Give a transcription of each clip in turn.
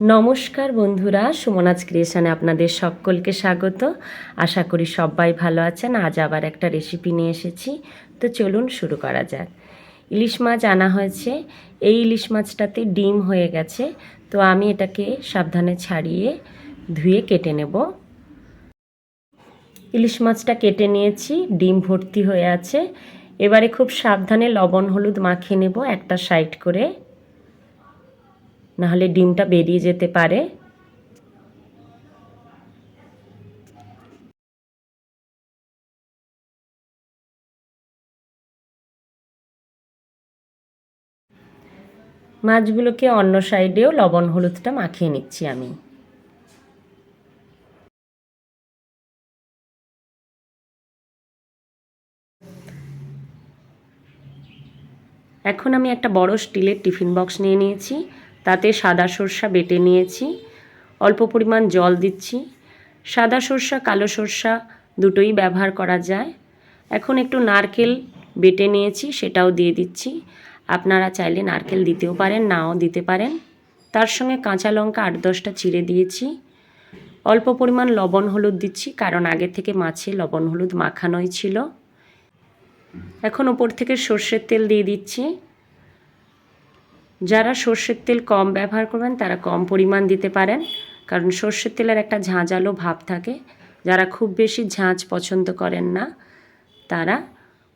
নমস্কার বন্ধুরা, সুমনাজ ক্রিয়েশনে আপনাদের সকলকে স্বাগত। আশা করি সবাই ভালো আছেন। আজ আবার একটা রেসিপি নিয়ে এসেছি, তো চলুন শুরু করা যাক। ইলিশ মাছ আনা হয়েছে। এই ইলিশ মাছটাতে ডিম হয়ে গেছে, তো আমি এটাকে সাবধানে ছাড়িয়ে ধুয়ে কেটে নেব। ইলিশ মাছটা কেটে নিয়েছি, ডিম ভর্তি হয়ে আছে। এবারে খুব সাবধানে লবণ হলুদ মাখিয়ে নেব একটা সাইড করে, নাহলে ডিমটা বেরিয়ে যেতে পারে। মাছগুলোকে অন্য সাইডেও লবণ হলুদটা মাখিয়ে নিচ্ছি আমি। এখন আমি একটা বড় স্টিলের টিফিন বক্স নিয়ে নিয়েছি, তাতে সাদা সর্ষা বেটে নিয়েছি, অল্প পরিমাণ জল দিচ্ছি। সাদা সর্ষা কালো সর্ষা দুটোই ব্যবহার করা যায়। এখন একটু নারকেল বেটে নিয়েছি, সেটাও দিয়ে দিচ্ছি। আপনারা চাইলে নারকেল দিতেও পারেন, নাও দিতে পারেন। তার সঙ্গে কাঁচা লঙ্কা 8-10টা চিড়ে দিয়েছি। অল্প পরিমাণ লবণ হলুদ দিচ্ছি, কারণ আগে থেকে মাছে লবণ হলুদ মাখানোই ছিল। এখন ওপর থেকে সর্ষের তেল দিয়ে দিচ্ছি। যারা সর্ষের তেল কম ব্যবহার করবেন তারা কম পরিমাণ দিতে পারেন, কারণ সর্ষের তেলের একটা ঝাঁঝালো ভাব থাকে। যারা খুব বেশি ঝাঁঝ পছন্দ করেন না তারা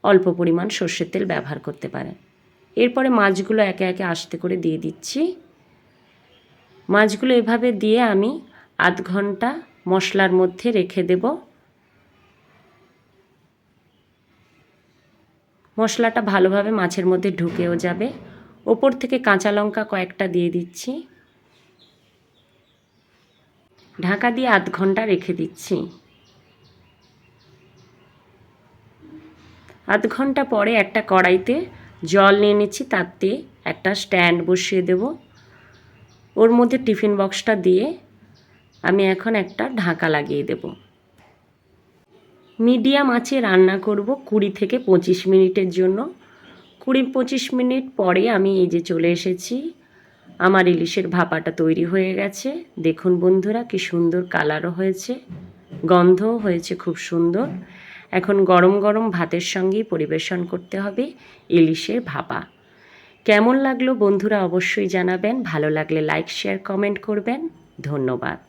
অল্প পরিমাণ সর্ষের তেল ব্যবহার করতে পারেন। এরপরে মাছগুলো একে একে আস্তে করে দিয়ে দিচ্ছি। মাছগুলো এভাবে দিয়ে আমি আধ ঘন্টা মশলার মধ্যে রেখে দেব। মশলাটা ভালোভাবে মাছের মধ্যে ঢুকেও যাবে। ওপর থেকে কাঁচা লঙ্কা কয়েকটা দিয়ে দিচ্ছি। ঢাকা দিয়ে আধ ঘন্টা রেখে দিচ্ছি। আধ ঘন্টা পরে একটা কড়াইতে জল নিয়ে নিচ্ছি, তাতে একটা স্ট্যান্ড বসিয়ে দেব। ওর মধ্যে টিফিন বক্সটা দিয়ে আমি এখন একটা ঢাকা লাগিয়ে দেব। মিডিয়াম আঁচে রান্না করব 20 থেকে 25 মিনিটের জন্য। 20-25 মিনিট পরে আমি এই যে চলে এসেছি, আমার ইলিশের ভাপাটা তৈরি হয়ে গেছে। দেখুন বন্ধুরা, কি সুন্দর কালারও হয়েছে, গন্ধও হয়েছে খুব সুন্দর। এখন গরম গরম ভাতের সঙ্গেই পরিবেশন করতে হবে ইলিশের ভাপা। কেমন লাগলো বন্ধুরা অবশ্যই জানাবেন। ভালো লাগলে লাইক শেয়ার কমেন্ট করবেন। ধন্যবাদ।